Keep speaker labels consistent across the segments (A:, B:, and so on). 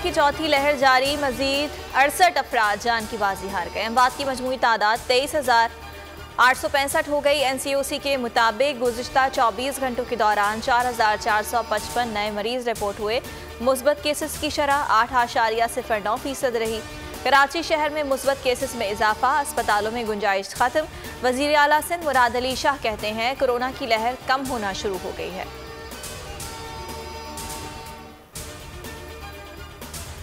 A: की चौथी लहर जारी, मजीद 68 अफराद जान की बाजी हार गए। अमवात की मजमूई तादाद 23,865 हो गई। NCOC के मुताबिक गुज़िश्ता 24 घंटों के दौरान 4,455 नए मरीज रिपोर्ट हुए। मुस्बत केसेस की शरह 8.09% रही। कराची शहर में मुस्बत केसेस में इजाफा, अस्पतालों में गुंजाइश खत्म। वजीर आला सिंध मुराद अली शाह कहते हैं कोरोना की लहर कम होना शुरू हो गई है।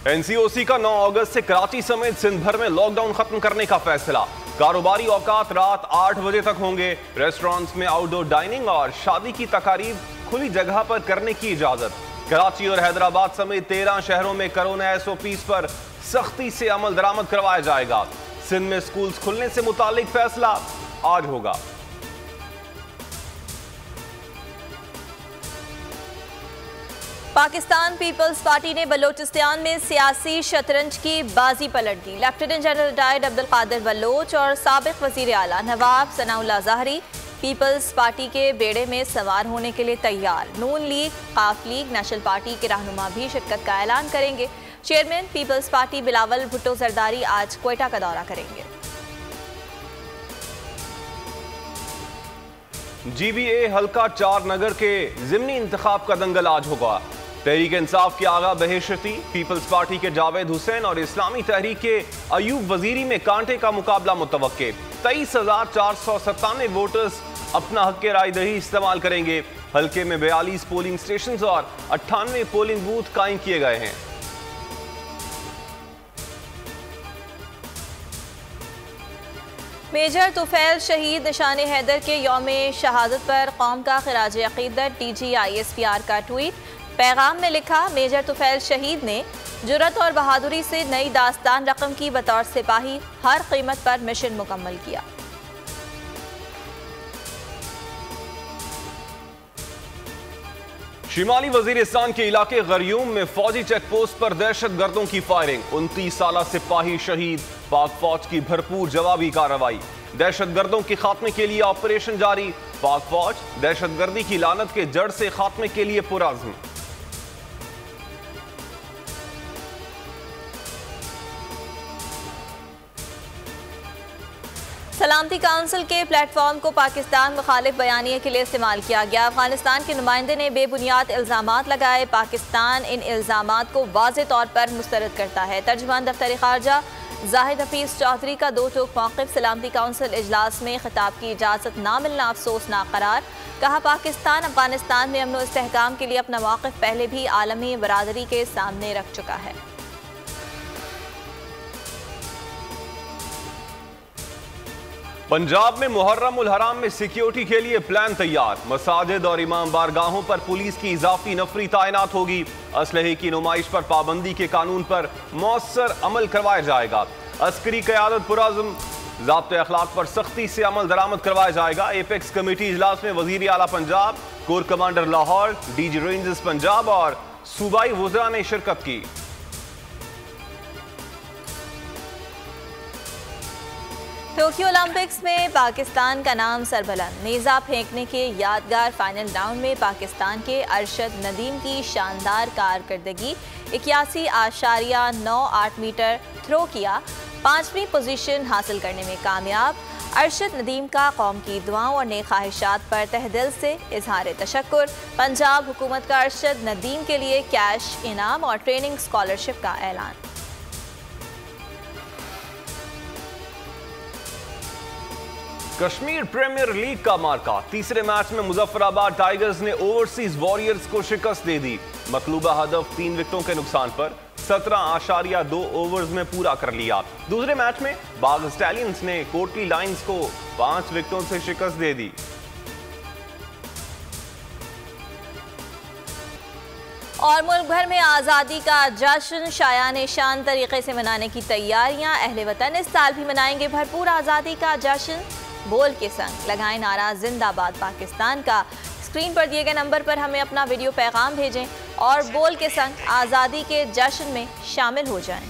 B: NCOC का 9 अगस्त से कराची समेत सिंध भर में लॉकडाउन खत्म करने का फैसला। कारोबारी औकात रात 8 बजे तक होंगे। रेस्टोरेंट्स में आउटडोर डाइनिंग और शादी की तकारीब खुली जगह पर करने की इजाजत। कराची और हैदराबाद समेत 13 शहरों में कोरोना SOPs पर सख्ती से अमल दरामद करवाया जाएगा। सिंध में स्कूल्स खुलने से मुतालिक फैसला आज होगा।
A: पाकिस्तान पीपल्स पार्टी ने बलोचिस्तान में सियासी शतरंज की बाजी पलट दी। Lieutenant general retired Abdul Qadir Baloch और साबिक वजीर आला नवाब सनाउल्लाह ज़ाहरी पीपल्स पार्टी के बेड़े में सवार होने के लिए तैयार। Noon league, Qaaf league, national party के रहनुमा भी शिरकत का ऐलान करेंगे। Chairman people's party Bilawal Bhutto Zardari आज क्वेटा का दौरा करेंगे।
B: GBA हल्का 4 नगर के ज़िमनी इंतखाब का दंगल आज होगा। तहरीक इंसाफ के आगा बहेशती, पीपल्स पार्टी के जावेद हुसैन और इस्लामी तहरीक के अयूब वजीरी में कांटे का मुकाबला मुतवक्के। 23,497 वोटर्स अपना हक के राय दही इस्तेमाल करेंगे। हल्के में 42 पोलिंग स्टेशन और 98 पोलिंग बूथ कायम किए गए हैं।
A: मेजर तुफैल शहीद निशान हैदर के यौम शहादत पर कौम का खिराज अकीदत। DG ISPR का ट्वीट। पैगाम में लिखा, मेजर तुफैल शहीद ने जुर्रत और बहादुरी से नई दास्तान रकम की। बतौर सिपाही हर कीमत पर मिशन मुकम्मल किया।
B: शिमाली वजीरिस्तान के इलाके गरयूम में फौजी चेक पोस्ट पर दहशत गर्दों की फायरिंग। 29 साला सिपाही शहीद। पाक फौज की भरपूर जवाबी कार्रवाई। दहशत गर्दों के खात्मे के लिए ऑपरेशन जारी। पाक फौज दहशत गर्दी की लानत के जड़ से खात्मे के लिए पुरअज़्म।
A: सलामती काउंसिल के प्लेटफॉर्म को पाकिस्तान मुखालिफ बयानिए के लिए इस्तेमाल किया गया। अफगानिस्तान के नुमाइंदे ने बेबुनियाद इल्जामात लगाए। पाकिस्तान इन इल्जामात को वाज़ेह तौर पर मुस्तरद करता है। तर्जुमान दफ्तर खारजा जाहिद हफीज चौधरी का दो टोक मौक़िफ़। सलामती काउंसिल इजलास में खिताब की इजाज़त ना मिलना अफसोसनाक करार। कहा, पाकिस्तान अफगानिस्तान में अमन व इस्तेहकाम के लिए अपना मौक़िफ़ पहले भी आलमी बरादरी के सामने रख चुका है।
B: पंजाब में मुहर्रम उल हराम में सिक्योरिटी के लिए प्लान तैयार। मसाजिद और इमाम बारगाहों पर पुलिस की इजाफी नफरी तैनात होगी। असलहे की नुमाइश पर पाबंदी के कानून पर मौसर अमल करवाया जाएगा। अस्करी क़यादत पुरअज़्म, ज़ाब्ते अखलाक पर सख्ती से अमल दरामद करवाया जाएगा। एपेक्स कमेटी इजलास में वज़ीर आला Punjab, core commander Lahore, DG rangers Punjab और सूबाई वज़रा ने शिरकत की।
A: टोक्यो ओलंपिक्स में पाकिस्तान का नाम सरबलंद। नेज़ा फेंकने के यादगार फाइनल राउंड में पाकिस्तान के अरशद नदीम की शानदार कारकर्दगी। 81.98 मीटर थ्रो किया। 5वीं पोजीशन हासिल करने में कामयाब। अरशद नदीम का कौम की दुआओं और नेक ख्वाहिशात पर तहदिल से इजहार तशक्कुर। पंजाब हुकूमत का अरशद नदीम के लिए कैश इनाम और ट्रेनिंग स्कॉलरशिप का ऐलान।
B: कश्मीर प्रीमियर लीग का मार्का। तीसरे मैच में मुजफ्फराबाद टाइगर्स ने ओवरसीज वॉरियर्स को शिकस्त दे दी। मतलूबा हदफ 3 विकेटों के नुकसान पर 17.2 ओवर्स में पूरा कर लिया। दूसरे मैच में बाग स्टैलियंस ने कोटली लाइन्स को 5 विकेटों से शिकस्त दे दी।
A: और मुल्क भर में आज़ादी का जश्न शायान शान तरीके से मनाने की तैयारियां। अहले वतन इस साल भी मनाएंगे भरपूर आज़ादी का जश्न। बोल के संग लगाएं नारा जिंदाबाद पाकिस्तान का। स्क्रीन पर दिए गए नंबर पर हमें अपना वीडियो पैगाम भेजें और बोल के संग आज़ादी के जश्न में शामिल हो जाएं।